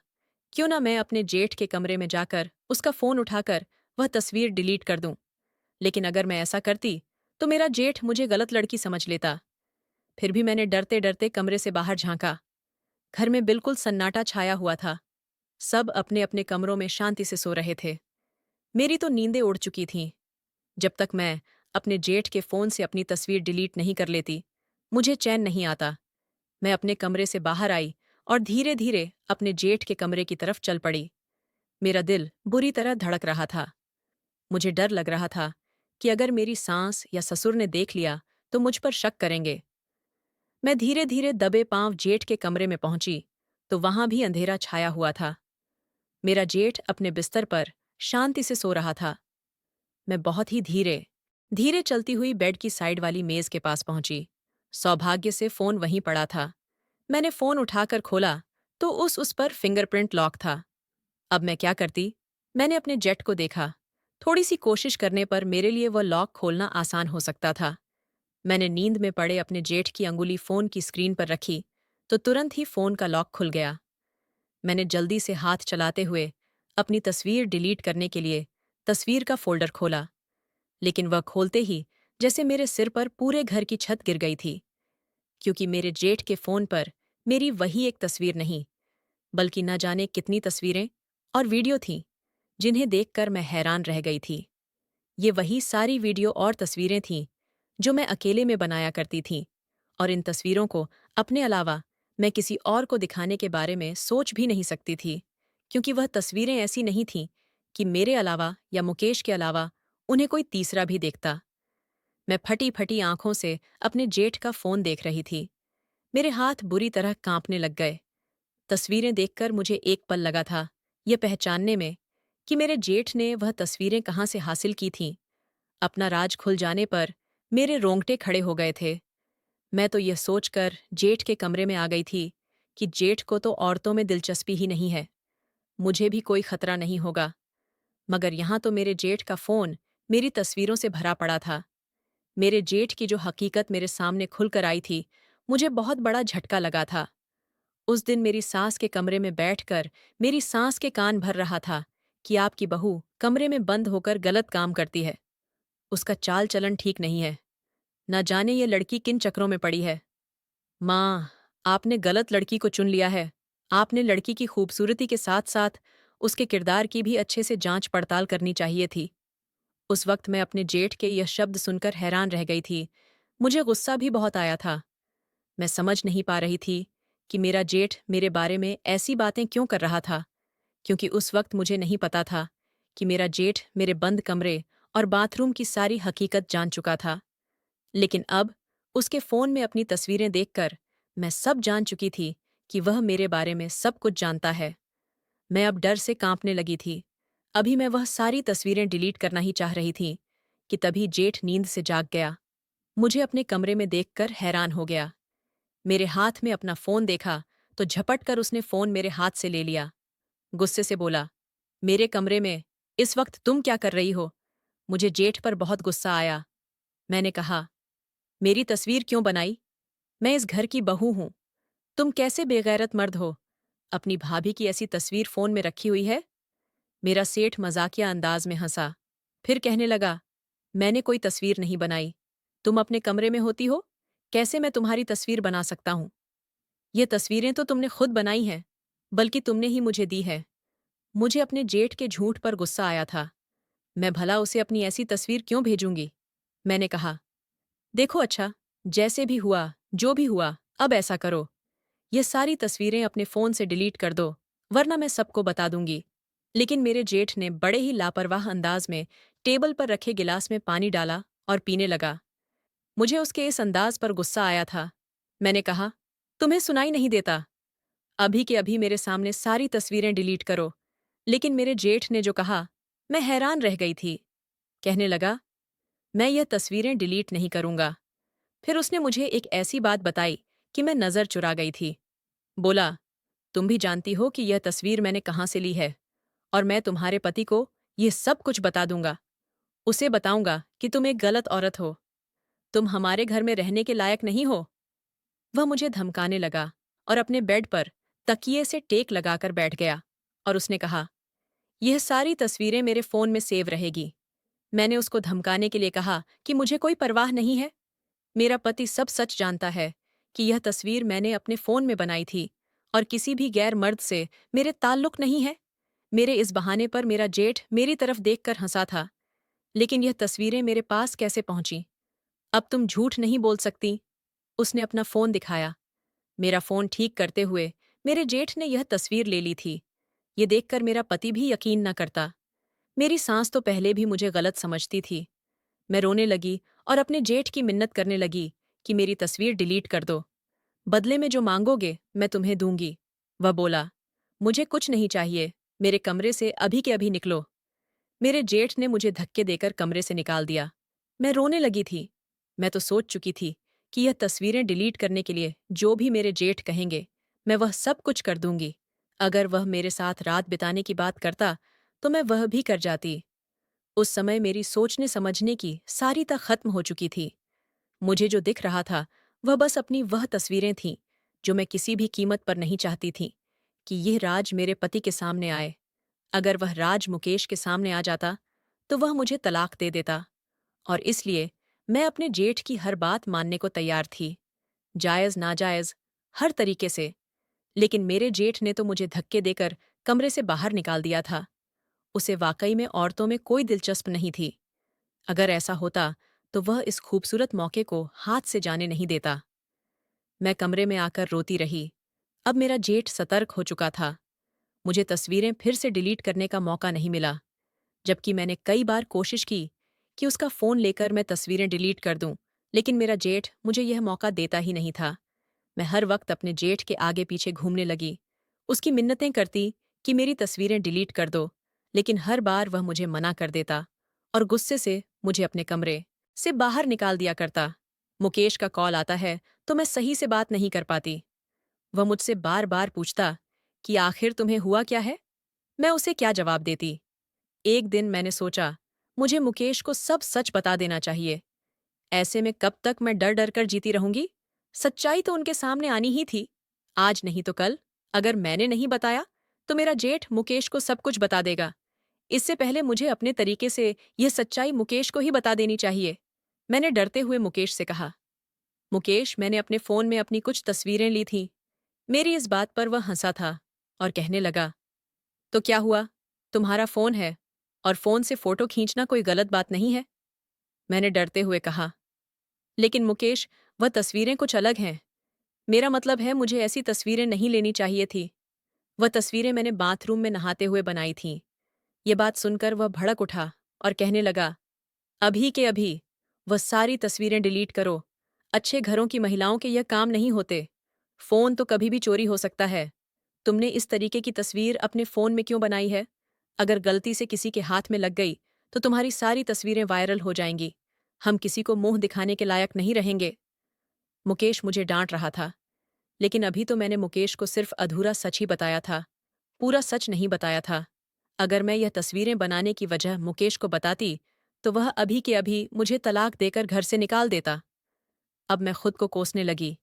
क्यों ना मैं अपने जेठ के कमरे में जाकर उसका फ़ोन उठाकर वह तस्वीर डिलीट कर दूं। लेकिन अगर मैं ऐसा करती तो मेरा जेठ मुझे गलत लड़की समझ लेता। फिर भी मैंने डरते डरते कमरे से बाहर झांका। घर में बिल्कुल सन्नाटा छाया हुआ था। सब अपने अपने कमरों में शांति से सो रहे थे। मेरी तो नींदें उड़ चुकी थीं। जब तक मैं अपने जेठ के फ़ोन से अपनी तस्वीर डिलीट नहीं कर लेती, मुझे चैन नहीं आता। मैं अपने कमरे से बाहर आई और धीरे धीरे अपने जेठ के कमरे की तरफ चल पड़ी। मेरा दिल बुरी तरह धड़क रहा था। मुझे डर लग रहा था कि अगर मेरी सास या ससुर ने देख लिया तो मुझ पर शक करेंगे। मैं धीरे धीरे दबे पांव जेठ के कमरे में पहुंची तो वहां भी अंधेरा छाया हुआ था। मेरा जेठ अपने बिस्तर पर शांति से सो रहा था। मैं बहुत ही धीरे धीरे चलती हुई बेड की साइड वाली मेज के पास पहुंची। सौभाग्य से फोन वहीं पड़ा था। मैंने फोन उठाकर खोला तो उस पर फिंगरप्रिंट लॉक था। अब मैं क्या करती? मैंने अपने जेट को देखा। थोड़ी सी कोशिश करने पर मेरे लिए वह लॉक खोलना आसान हो सकता था। मैंने नींद में पड़े अपने जेठ की अंगुली फोन की स्क्रीन पर रखी तो तुरंत ही फोन का लॉक खुल गया। मैंने जल्दी से हाथ चलाते हुए अपनी तस्वीर डिलीट करने के लिए तस्वीर का फोल्डर खोला, लेकिन वह खोलते ही जैसे मेरे सिर पर पूरे घर की छत गिर गई थी, क्योंकि मेरे जेठ के फोन पर मेरी वही एक तस्वीर नहीं, बल्कि न जाने कितनी तस्वीरें और वीडियो थीं, जिन्हें देखकर मैं हैरान रह गई थी। ये वही सारी वीडियो और तस्वीरें थीं जो मैं अकेले में बनाया करती थी, और इन तस्वीरों को अपने अलावा मैं किसी और को दिखाने के बारे में सोच भी नहीं सकती थी, क्योंकि वह तस्वीरें ऐसी नहीं थीं कि मेरे अलावा या मुकेश के अलावा उन्हें कोई तीसरा भी देखता। मैं फटी फटी आंखों से अपने जेठ का फोन देख रही थी। मेरे हाथ बुरी तरह कांपने लग गए। तस्वीरें देखकर मुझे एक पल लगा था यह पहचानने में कि मेरे जेठ ने वह तस्वीरें कहाँ से हासिल की थीं। अपना राज खुल जाने पर मेरे रोंगटे खड़े हो गए थे। मैं तो यह सोचकर जेठ के कमरे में आ गई थी कि जेठ को तो औरतों में दिलचस्पी ही नहीं है, मुझे भी कोई खतरा नहीं होगा। मगर यहाँ तो मेरे जेठ का फोन मेरी तस्वीरों से भरा पड़ा था। मेरे जेठ की जो हकीकत मेरे सामने खुलकर आई थी, मुझे बहुत बड़ा झटका लगा था। उस दिन मेरी सास के कमरे में बैठकर मेरी सास के कान भर रहा था कि आपकी बहू कमरे में बंद होकर गलत काम करती है, उसका चाल चलन ठीक नहीं है, न जाने ये लड़की किन चक्रों में पड़ी है। माँ, आपने गलत लड़की को चुन लिया है। आपने लड़की की खूबसूरती के साथ साथ उसके किरदार की भी अच्छे से जांच पड़ताल करनी चाहिए थी। उस वक्त मैं अपने जेठ के यह शब्द सुनकर हैरान रह गई थी। मुझे गुस्सा भी बहुत आया था। मैं समझ नहीं पा रही थी कि मेरा जेठ मेरे बारे में ऐसी बातें क्यों कर रहा था, क्योंकि उस वक्त मुझे नहीं पता था कि मेरा जेठ मेरे बंद कमरे और बाथरूम की सारी हकीकत जान चुका था। लेकिन अब उसके फोन में अपनी तस्वीरें देखकर मैं सब जान चुकी थी कि वह मेरे बारे में सब कुछ जानता है। मैं अब डर से कांपने लगी थी। अभी मैं वह सारी तस्वीरें डिलीट करना ही चाह रही थी कि तभी जेठ नींद से जाग गया। मुझे अपने कमरे में देखकर हैरान हो गया। मेरे हाथ में अपना फोन देखा तो झपट कर उसने फोन मेरे हाथ से ले लिया। गुस्से से बोला, मेरे कमरे में इस वक्त तुम क्या कर रही हो? मुझे जेठ पर बहुत गुस्सा आया। मैंने कहा, मेरी तस्वीर क्यों बनाई? मैं इस घर की बहू हूं। तुम कैसे बेगैरत मर्द हो? अपनी भाभी की ऐसी तस्वीर फोन में रखी हुई है? मेरा सेठ मजाकिया अंदाज में हंसा। फिर कहने लगा, मैंने कोई तस्वीर नहीं बनाई। तुम अपने कमरे में होती हो, कैसे मैं तुम्हारी तस्वीर बना सकता हूं? ये तस्वीरें तो तुमने खुद बनाई हैं, बल्कि तुमने ही मुझे दी है। मुझे अपने जेठ के झूठ पर गुस्सा आया था। मैं भला उसे अपनी ऐसी तस्वीर क्यों भेजूंगी? मैंने कहा, देखो अच्छा, जैसे भी हुआ, जो भी हुआ, अब ऐसा करो, ये सारी तस्वीरें अपने फोन से डिलीट कर दो, वरना मैं सबको बता दूंगी। लेकिन मेरे जेठ ने बड़े ही लापरवाह अंदाज में टेबल पर रखे गिलास में पानी डाला और पीने लगा। मुझे उसके इस अंदाज पर गुस्सा आया था। मैंने कहा, तुम्हें सुनाई नहीं देता? अभी के अभी मेरे सामने सारी तस्वीरें डिलीट करो। लेकिन मेरे जेठ ने जो कहा, मैं हैरान रह गई थी। कहने लगा, मैं यह तस्वीरें डिलीट नहीं करूंगा। फिर उसने मुझे एक ऐसी बात बताई कि मैं नजर चुरा गई थी। बोला, तुम भी जानती हो कि यह तस्वीर मैंने कहाँ से ली है, और मैं तुम्हारे पति को यह सब कुछ बता दूंगा। उसे बताऊंगा कि तुम एक गलत औरत हो, तुम हमारे घर में रहने के लायक नहीं हो। वह मुझे धमकाने लगा और अपने बेड पर तकिए से टेक लगाकर बैठ गया, और उसने कहा, यह सारी तस्वीरें मेरे फोन में सेव रहेगी। मैंने उसको धमकाने के लिए कहा कि मुझे कोई परवाह नहीं है। मेरा पति सब सच जानता है कि यह तस्वीर मैंने अपने फोन में बनाई थी, और किसी भी गैर मर्द से मेरे ताल्लुक नहीं है। मेरे इस बहाने पर मेरा जेठ मेरी तरफ देखकर हंसा था। लेकिन यह तस्वीरें मेरे पास कैसे पहुंची? अब तुम झूठ नहीं बोल सकती। उसने अपना फोन दिखाया। मेरा फोन ठीक करते हुए मेरे जेठ ने यह तस्वीर ले ली थी। ये देखकर मेरा पति भी यकीन न करता। मेरी सास तो पहले भी मुझे गलत समझती थी। मैं रोने लगी और अपने जेठ की मिन्नत करने लगी कि मेरी तस्वीर डिलीट कर दो। बदले में जो मांगोगे मैं तुम्हें दूंगी। वह बोला, मुझे कुछ नहीं चाहिए, मेरे कमरे से अभी के अभी निकलो। मेरे जेठ ने मुझे धक्के देकर कमरे से निकाल दिया। मैं रोने लगी थी। मैं तो सोच चुकी थी कि यह तस्वीरें डिलीट करने के लिए जो भी मेरे जेठ कहेंगे, मैं वह सब कुछ कर दूंगी। अगर वह मेरे साथ रात बिताने की बात करता, तो मैं वह भी कर जाती। उस समय मेरी सोचने समझने की सारी तक खत्म हो चुकी थी। मुझे जो दिख रहा था, वह बस अपनी वह तस्वीरें थीं, जो मैं किसी भी कीमत पर नहीं चाहती थी कि यह राज मेरे पति के सामने आए। अगर वह राज मुकेश के सामने आ जाता, तो वह मुझे तलाक दे देता, और इसलिए मैं अपने जेठ की हर बात मानने को तैयार थी, जायज़ नाजायज़, हर तरीके से। लेकिन मेरे जेठ ने तो मुझे धक्के देकर कमरे से बाहर निकाल दिया था। उसे वाकई में औरतों में कोई दिलचस्प नहीं थी। अगर ऐसा होता, तो वह इस खूबसूरत मौके को हाथ से जाने नहीं देता। मैं कमरे में आकर रोती रही। अब मेरा जेठ सतर्क हो चुका था। मुझे तस्वीरें फिर से डिलीट करने का मौका नहीं मिला, जबकि मैंने कई बार कोशिश की कि उसका फ़ोन लेकर मैं तस्वीरें डिलीट कर दूं, लेकिन मेरा जेठ मुझे यह मौका देता ही नहीं था। मैं हर वक्त अपने जेठ के आगे पीछे घूमने लगी, उसकी मिन्नतें करती कि मेरी तस्वीरें डिलीट कर दो, लेकिन हर बार वह मुझे मना कर देता और गुस्से से मुझे अपने कमरे से बाहर निकाल दिया करता। मुकेश का कॉल आता है तो मैं सही से बात नहीं कर पाती। वह मुझसे बार बार पूछता कि आखिर तुम्हें हुआ क्या है। मैं उसे क्या जवाब देती। एक दिन मैंने सोचा, मुझे मुकेश को सब सच बता देना चाहिए। ऐसे में कब तक मैं डर डर कर जीती रहूंगी। सच्चाई तो उनके सामने आनी ही थी, आज नहीं तो कल। अगर मैंने नहीं बताया, तो मेरा जेठ मुकेश को सब कुछ बता देगा। इससे पहले मुझे अपने तरीके से यह सच्चाई मुकेश को ही बता देनी चाहिए। मैंने डरते हुए मुकेश से कहा, मुकेश, मैंने अपने फ़ोन में अपनी कुछ तस्वीरें ली थीं। मेरी इस बात पर वह हंसा था और कहने लगा, तो क्या हुआ? तुम्हारा फ़ोन है, और फ़ोन से फ़ोटो खींचना कोई गलत बात नहीं है। मैंने डरते हुए कहा, लेकिन मुकेश, वह तस्वीरें कुछ अलग हैं। मेरा मतलब है, मुझे ऐसी तस्वीरें नहीं लेनी चाहिए थी। वह तस्वीरें मैंने बाथरूम में नहाते हुए बनाई थीं। ये बात सुनकर वह भड़क उठा और कहने लगा, अभी के अभी वह सारी तस्वीरें डिलीट करो। अच्छे घरों की महिलाओं के यह काम नहीं होते। फ़ोन तो कभी भी चोरी हो सकता है। तुमने इस तरीके की तस्वीर अपने फ़ोन में क्यों बनाई है? अगर गलती से किसी के हाथ में लग गई, तो तुम्हारी सारी तस्वीरें वायरल हो जाएंगी। हम किसी को मुंह दिखाने के लायक नहीं रहेंगे। मुकेश मुझे डांट रहा था, लेकिन अभी तो मैंने मुकेश को सिर्फ अधूरा सच ही बताया था, पूरा सच नहीं बताया था। अगर मैं यह तस्वीरें बनाने की वजह मुकेश को बताती, तो वह अभी के अभी मुझे तलाक देकर घर से निकाल देता। अब मैं खुद को कोसने लगी।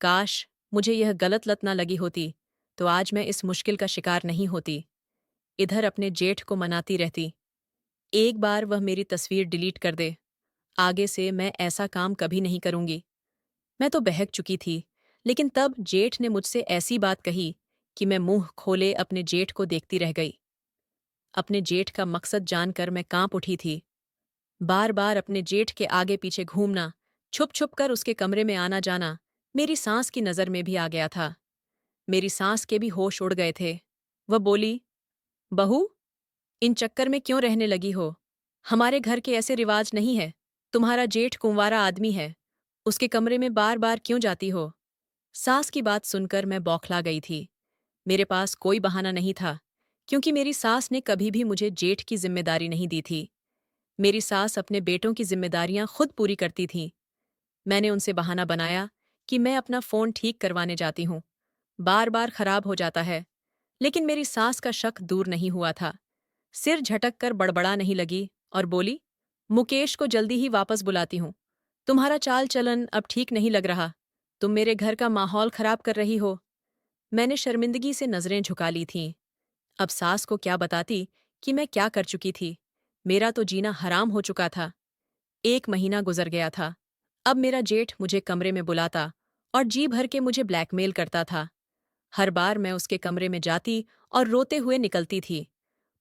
काश मुझे यह गलत लत न लगी होती, तो आज मैं इस मुश्किल का शिकार नहीं होती। इधर अपने जेठ को मनाती रहती, एक बार वह मेरी तस्वीर डिलीट कर दे, आगे से मैं ऐसा काम कभी नहीं करूंगी। मैं तो बहक चुकी थी, लेकिन तब जेठ ने मुझसे ऐसी बात कही कि मैं मुंह खोले अपने जेठ को देखती रह गई। अपने जेठ का मकसद जानकर मैं कांप उठी थी। बार बार अपने जेठ के आगे पीछे घूमना, छुप छुप कर उसके कमरे में आना जाना, मेरी सांस की नज़र में भी आ गया था। मेरी सांस के भी होश उड़ गए थे। वह बोली, बहू, इन चक्कर में क्यों रहने लगी हो? हमारे घर के ऐसे रिवाज नहीं है। तुम्हारा जेठ कुंवारा आदमी है, उसके कमरे में बार बार क्यों जाती हो? सास की बात सुनकर मैं बौखला गई थी। मेरे पास कोई बहाना नहीं था, क्योंकि मेरी सास ने कभी भी मुझे जेठ की जिम्मेदारी नहीं दी थी। मेरी सास अपने बेटों की जिम्मेदारियां खुद पूरी करती थीं। मैंने उनसे बहाना बनाया कि मैं अपना फ़ोन ठीक करवाने जाती हूँ, बार बार खराब हो जाता है। लेकिन मेरी सास का शक दूर नहीं हुआ था। सिर झटक कर बड़बड़ा नहीं लगी और बोली, मुकेश को जल्दी ही वापस बुलाती हूँ। तुम्हारा चाल चलन अब ठीक नहीं लग रहा। तुम मेरे घर का माहौल खराब कर रही हो। मैंने शर्मिंदगी से नजरें झुका ली थीं। अब सास को क्या बताती कि मैं क्या कर चुकी थी। मेरा तो जीना हराम हो चुका था। 1 महीना गुजर गया था। अब मेरा जेठ मुझे कमरे में बुलाता और जी भर के मुझे ब्लैकमेल करता था। हर बार मैं उसके कमरे में जाती और रोते हुए निकलती थी।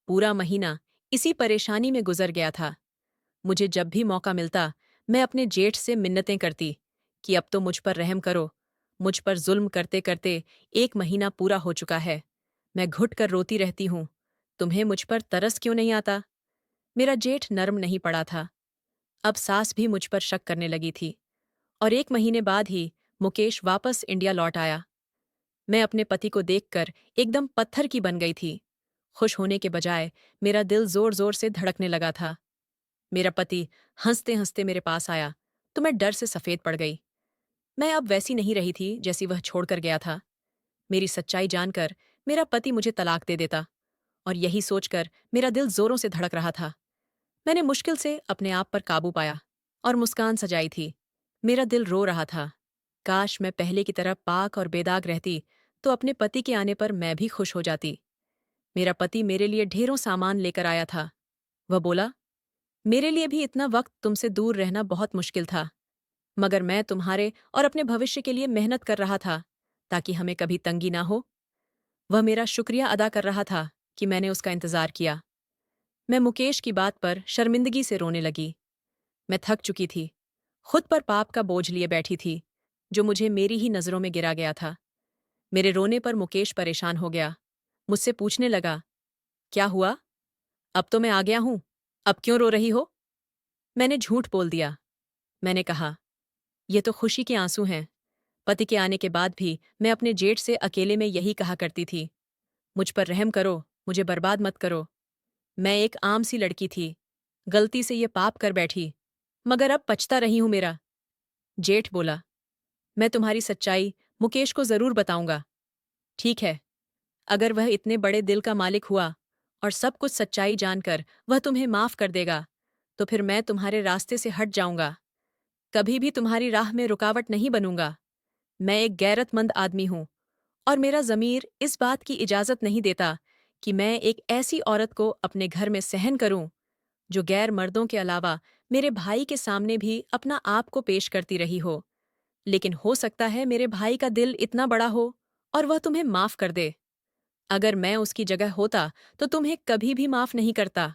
पूरा महीना इसी परेशानी में गुजर गया था। मुझे जब भी मौका मिलता, मैं अपने जेठ से मिन्नतें करती कि अब तो मुझ पर रहम करो। मुझ पर जुल्म करते करते 1 महीना पूरा हो चुका है। मैं घुट कर रोती रहती हूँ। तुम्हें मुझ पर तरस क्यों नहीं आता? मेरा जेठ नर्म नहीं पड़ा था। अब सास भी मुझ पर शक करने लगी थी, और 1 महीने बाद ही मुकेश वापस इंडिया लौट आया। मैं अपने पति को देखकर एकदम पत्थर की बन गई थी। खुश होने के बजाय मेरा दिल जोर जोर से धड़कने लगा था। मेरा पति हंसते हंसते मेरे पास आया तो मैं डर से सफेद पड़ गई। मैं अब वैसी नहीं रही थी जैसी वह छोड़कर गया था। मेरी सच्चाई जानकर मेरा पति मुझे तलाक दे देता, और यही सोचकर मेरा दिल जोरों से धड़क रहा था। मैंने मुश्किल से अपने आप पर काबू पाया और मुस्कान सजाई थी। मेरा दिल रो रहा था। काश मैं पहले की तरह पाक और बेदाग रहती तो अपने पति के आने पर मैं भी खुश हो जाती। मेरा पति मेरे लिए ढेरों सामान लेकर आया था। वह बोला, मेरे लिए भी इतना वक्त तुमसे दूर रहना बहुत मुश्किल था, मगर मैं तुम्हारे और अपने भविष्य के लिए मेहनत कर रहा था ताकि हमें कभी तंगी ना हो। वह मेरा शुक्रिया अदा कर रहा था कि मैंने उसका इंतजार किया। मैं मुकेश की बात पर शर्मिंदगी से रोने लगी। मैं थक चुकी थी, खुद पर पाप का बोझ लिए बैठी थी, जो मुझे मेरी ही नजरों में गिरा गया था। मेरे रोने पर मुकेश परेशान हो गया। मुझसे पूछने लगा, क्या हुआ? अब तो मैं आ गया हूं, अब क्यों रो रही हो? मैंने झूठ बोल दिया। मैंने कहा, ये तो खुशी के आंसू हैं। पति के आने के बाद भी मैं अपने जेठ से अकेले में यही कहा करती थी, मुझ पर रहम करो, मुझे बर्बाद मत करो। मैं एक आम सी लड़की थी, गलती से ये पाप कर बैठी, मगर अब पछता रही हूं मेरा। जेठ बोला, मैं तुम्हारी सच्चाई मुकेश को जरूर बताऊंगा। ठीक है, अगर वह इतने बड़े दिल का मालिक हुआ और सब कुछ सच्चाई जानकर वह तुम्हें माफ कर देगा, तो फिर मैं तुम्हारे रास्ते से हट जाऊंगा। कभी भी तुम्हारी राह में रुकावट नहीं बनूंगा। मैं एक गैरतमंद आदमी हूं, और मेरा ज़मीर इस बात की इजाज़त नहीं देता कि मैं एक ऐसी औरत को अपने घर में सहन करूं, जो गैर मर्दों के अलावा मेरे भाई के सामने भी अपना आप को पेश करती रही हो। लेकिन हो सकता है मेरे भाई का दिल इतना बड़ा हो और वह तुम्हें माफ कर दे। अगर मैं उसकी जगह होता तो तुम्हें कभी भी माफ नहीं करता।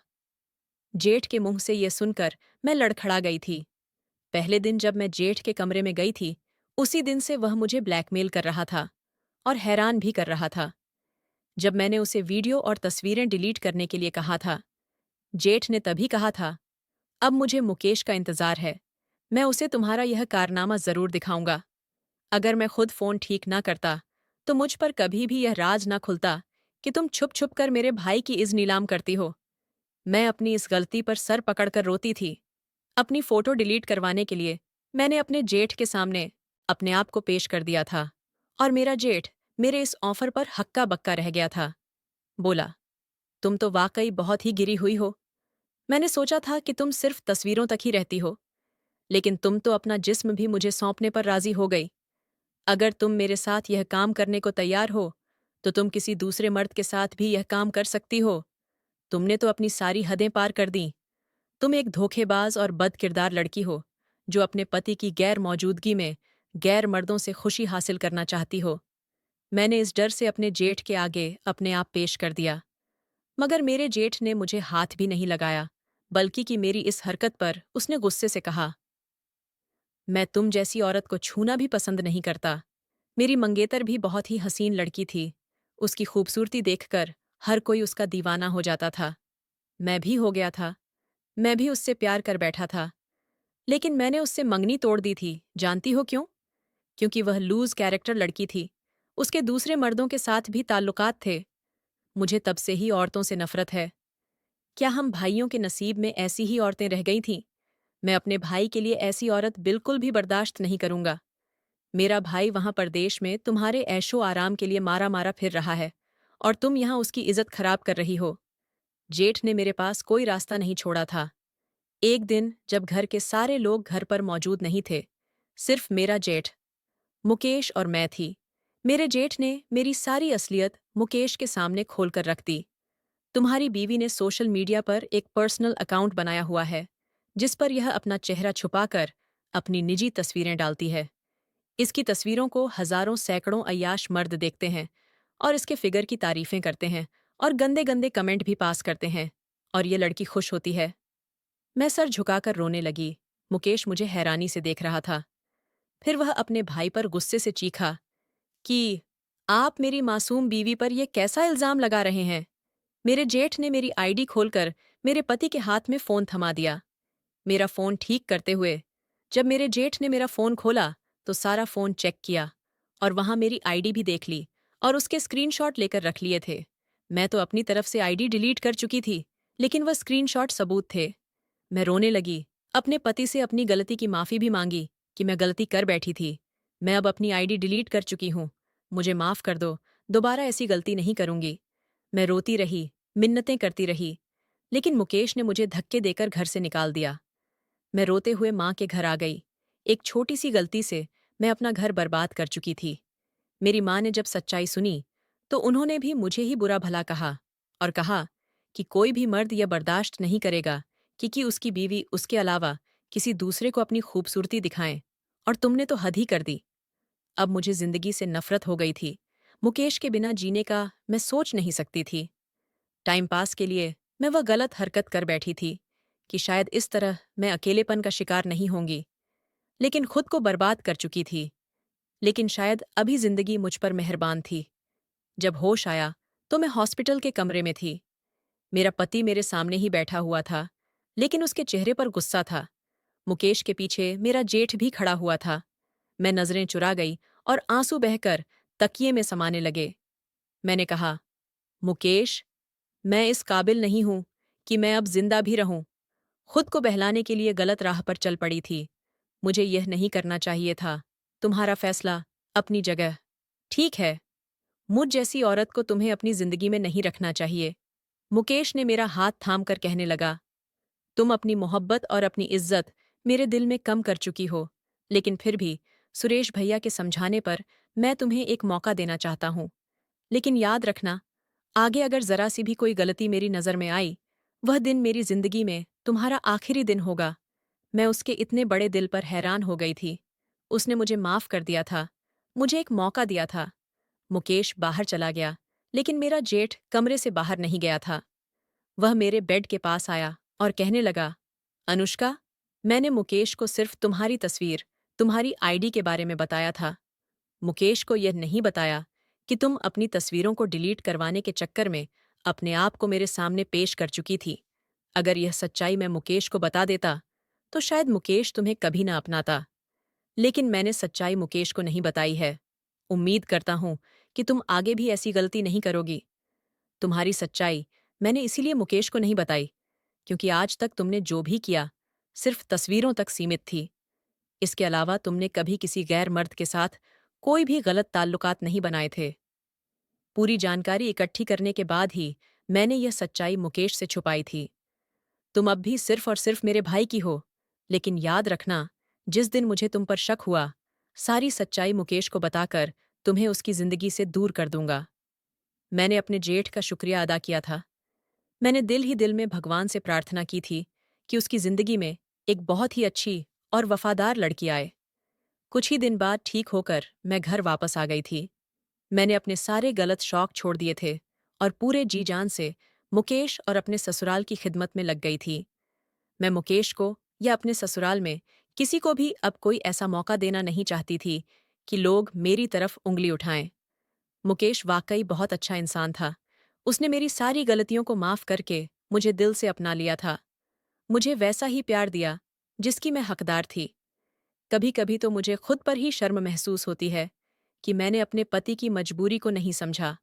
जेठ के मुंह से ये सुनकर मैं लड़खड़ा गई थी। पहले दिन जब मैं जेठ के कमरे में गई थी, उसी दिन से वह मुझे ब्लैकमेल कर रहा था और हैरान भी कर रहा था। जब मैंने उसे वीडियो और तस्वीरें डिलीट करने के लिए कहा था, जेठ ने तभी कहा था, अब मुझे मुकेश का इंतजार है। मैं उसे तुम्हारा यह कारनामा जरूर दिखाऊंगा। अगर मैं खुद फोन ठीक ना करता तो मुझ पर कभी भी यह राज ना खुलता कि तुम छुप छुप कर मेरे भाई की इज़्ज़त नीलाम करती हो। मैं अपनी इस गलती पर सर पकड़कर रोती थी। अपनी फोटो डिलीट करवाने के लिए मैंने अपने जेठ के सामने अपने आप को पेश कर दिया था, और मेरा जेठ मेरे इस ऑफर पर हक्का बक्का रह गया था। बोला, तुम तो वाकई बहुत ही गिरी हुई हो। मैंने सोचा था कि तुम सिर्फ तस्वीरों तक ही रहती हो, लेकिन तुम तो अपना जिस्म भी मुझे सौंपने पर राजी हो गई। अगर तुम मेरे साथ यह काम करने को तैयार हो, तो तुम किसी दूसरे मर्द के साथ भी यह काम कर सकती हो। तुमने तो अपनी सारी हदें पार कर दी। तुम एक धोखेबाज और बदकिरदार लड़की हो, जो अपने पति की गैर मौजूदगी में गैर मर्दों से खुशी हासिल करना चाहती हो। मैंने इस डर से अपने जेठ के आगे अपने आप पेश कर दिया, मगर मेरे जेठ ने मुझे हाथ भी नहीं लगाया, बल्कि कि मेरी इस हरकत पर उसने गुस्से से कहा, मैं तुम जैसी औरत को छूना भी पसंद नहीं करता। मेरी मंगेतर भी बहुत ही हसीन लड़की थी। उसकी खूबसूरती देखकर हर कोई उसका दीवाना हो जाता था। मैं भी हो गया था। मैं भी उससे प्यार कर बैठा था। लेकिन मैंने उससे मंगनी तोड़ दी थी। जानती हो क्यों? क्योंकि वह लूज कैरेक्टर लड़की थी। उसके दूसरे मर्दों के साथ भी ताल्लुकात थे। मुझे तब से ही औरतों से नफरत है। क्या हम भाइयों के नसीब में ऐसी ही औरतें रह गई थीं? मैं अपने भाई के लिए ऐसी औरत बिल्कुल भी बर्दाश्त नहीं करूंगा। मेरा भाई वहां परदेश में तुम्हारे ऐशो आराम के लिए मारा मारा फिर रहा है, और तुम यहां उसकी इज्जत खराब कर रही हो। जेठ ने मेरे पास कोई रास्ता नहीं छोड़ा था। एक दिन जब घर के सारे लोग घर पर मौजूद नहीं थे, सिर्फ मेरा जेठ, मुकेश और मैं थी, मेरे जेठ ने मेरी सारी असलियत मुकेश के सामने खोलकर रख दी। तुम्हारी बीवी ने सोशल मीडिया पर एक पर्सनल अकाउंट बनाया हुआ है, जिस पर यह अपना चेहरा छुपाकर अपनी निजी तस्वीरें डालती है। इसकी तस्वीरों को हजारों सैकड़ों अय्याश मर्द देखते हैं और इसके फिगर की तारीफें करते हैं और गंदे गंदे कमेंट भी पास करते हैं, और ये लड़की खुश होती है। मैं सर झुकाकर रोने लगी। मुकेश मुझे हैरानी से देख रहा था। फिर वह अपने भाई पर गुस्से से चीखा कि आप मेरी मासूम बीवी पर यह कैसा इल्जाम लगा रहे हैं? मेरे जेठ ने मेरी आईडी खोलकर मेरे पति के हाथ में फोन थमा दिया। मेरा फोन ठीक करते हुए जब मेरे जेठ ने मेरा फोन खोला तो सारा फोन चेक किया, और वहां मेरी आईडी भी देख ली और उसके स्क्रीनशॉट लेकर रख लिए थे। मैं तो अपनी तरफ से आईडी डिलीट कर चुकी थी, लेकिन वह स्क्रीनशॉट सबूत थे। मैं रोने लगी, अपने पति से अपनी गलती की माफ़ी भी मांगी कि मैं गलती कर बैठी थी। मैं अब अपनी आईडी डिलीट कर चुकी हूँ। मुझे माफ़ कर दो, दोबारा ऐसी गलती नहीं करूँगी। मैं रोती रही, मिन्नतें करती रही, लेकिन मुकेश ने मुझे धक्के देकर घर से निकाल दिया। मैं रोते हुए माँ के घर आ गई। एक छोटी सी गलती से मैं अपना घर बर्बाद कर चुकी थी। मेरी माँ ने जब सच्चाई सुनी, तो उन्होंने भी मुझे ही बुरा भला कहा और कहा कि कोई भी मर्द यह बर्दाश्त नहीं करेगा कि उसकी बीवी उसके अलावा किसी दूसरे को अपनी खूबसूरती दिखाएं, और तुमने तो हद ही कर दी। अब मुझे जिंदगी से नफरत हो गई थी। मुकेश के बिना जीने का मैं सोच नहीं सकती थी। टाइम पास के लिए मैं वह गलत हरकत कर बैठी थी कि शायद इस तरह मैं अकेलेपन का शिकार नहीं होंगी, लेकिन खुद को बर्बाद कर चुकी थी। लेकिन शायद अभी जिंदगी मुझ पर मेहरबान थी। जब होश आया तो मैं हॉस्पिटल के कमरे में थी। मेरा पति मेरे सामने ही बैठा हुआ था, लेकिन उसके चेहरे पर गुस्सा था। मुकेश के पीछे मेरा जेठ भी खड़ा हुआ था। मैं नजरें चुरा गई और आंसू बहकर तकिए में समाने लगे। मैंने कहा, मुकेश, मैं इस काबिल नहीं हूं कि मैं अब जिंदा भी रहूं। खुद को बहलाने के लिए गलत राह पर चल पड़ी थी। मुझे यह नहीं करना चाहिए था। तुम्हारा फैसला अपनी जगह ठीक है। मुझ जैसी औरत को तुम्हें अपनी जिंदगी में नहीं रखना चाहिए। मुकेश ने मेरा हाथ थाम कर कहने लगा, तुम अपनी मोहब्बत और अपनी इज्जत मेरे दिल में कम कर चुकी हो, लेकिन फिर भी सुरेश भैया के समझाने पर मैं तुम्हें एक मौका देना चाहता हूं। लेकिन याद रखना, आगे अगर जरा सी भी कोई गलती मेरी नज़र में आई, वह दिन मेरी जिंदगी में तुम्हारा आखिरी दिन होगा। मैं उसके इतने बड़े दिल पर हैरान हो गई थी। उसने मुझे माफ कर दिया था, मुझे एक मौका दिया था। मुकेश बाहर चला गया, लेकिन मेरा जेठ कमरे से बाहर नहीं गया था। वह मेरे बेड के पास आया और कहने लगा, अनुष्का, मैंने मुकेश को सिर्फ तुम्हारी तस्वीर, तुम्हारी आईडी के बारे में बताया था। मुकेश को यह नहीं बताया कि तुम अपनी तस्वीरों को डिलीट करवाने के चक्कर में अपने आप को मेरे सामने पेश कर चुकी थी। अगर यह सच्चाई मैं मुकेश को बता देता, तो शायद मुकेश तुम्हें कभी ना अपनाता। लेकिन मैंने सच्चाई मुकेश को नहीं बताई है। उम्मीद करता हूं कि तुम आगे भी ऐसी गलती नहीं करोगी। तुम्हारी सच्चाई मैंने इसीलिए मुकेश को नहीं बताई, क्योंकि आज तक तुमने जो भी किया, सिर्फ तस्वीरों तक सीमित थी। इसके अलावा तुमने कभी किसी गैर मर्द के साथ कोई भी गलत ताल्लुकात नहीं बनाए थे। पूरी जानकारी इकट्ठी करने के बाद ही मैंने यह सच्चाई मुकेश से छुपाई थी। तुम अब भी सिर्फ और सिर्फ मेरे भाई की हो, लेकिन याद रखना, जिस दिन मुझे तुम पर शक हुआ, सारी सच्चाई मुकेश को बताकर तुम्हें उसकी जिंदगी से दूर कर दूंगा। मैंने अपने जेठ का शुक्रिया अदा किया था। मैंने दिल ही दिल में भगवान से प्रार्थना की थी कि उसकी जिंदगी में एक बहुत ही अच्छी और वफादार लड़की आए। कुछ ही दिन बाद ठीक होकर मैं घर वापस आ गई थी। मैंने अपने सारे गलत शौक छोड़ दिए थे और पूरे जी जान से मुकेश और अपने ससुराल की खिदमत में लग गई थी। मैं मुकेश को या अपने ससुराल में किसी को भी अब कोई ऐसा मौका देना नहीं चाहती थी कि लोग मेरी तरफ उंगली उठाएं। मुकेश वाकई बहुत अच्छा इंसान था। उसने मेरी सारी गलतियों को माफ करके मुझे दिल से अपना लिया था। मुझे वैसा ही प्यार दिया जिसकी मैं हकदार थी। कभी कभी तो मुझे खुद पर ही शर्म महसूस होती है कि मैंने अपने पति की मजबूरी को नहीं समझा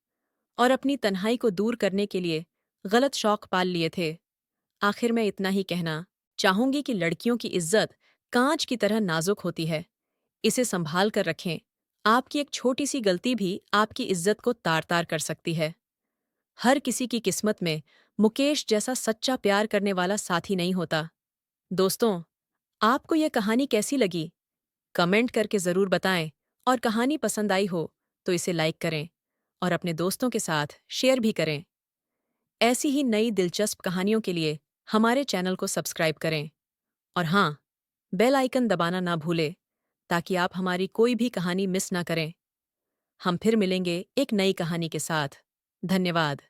और अपनी तन्हाई को दूर करने के लिए गलत शौक पाल लिए थे। आखिर मैं इतना ही कहना चाहूंगी कि लड़कियों की इज्जत कांच की तरह नाजुक होती है। इसे संभाल कर रखें। आपकी एक छोटी सी गलती भी आपकी इज्जत को तार तार कर सकती है। हर किसी की किस्मत में मुकेश जैसा सच्चा प्यार करने वाला साथी नहीं होता। दोस्तों, आपको यह कहानी कैसी लगी? कमेंट करके ज़रूर बताएं, और कहानी पसंद आई हो तो इसे लाइक करें और अपने दोस्तों के साथ शेयर भी करें। ऐसी ही नई दिलचस्प कहानियों के लिए हमारे चैनल को सब्सक्राइब करें। और हाँ, बेल आइकन दबाना ना भूलें ताकि आप हमारी कोई भी कहानी मिस ना करें। हम फिर मिलेंगे एक नई कहानी के साथ। धन्यवाद।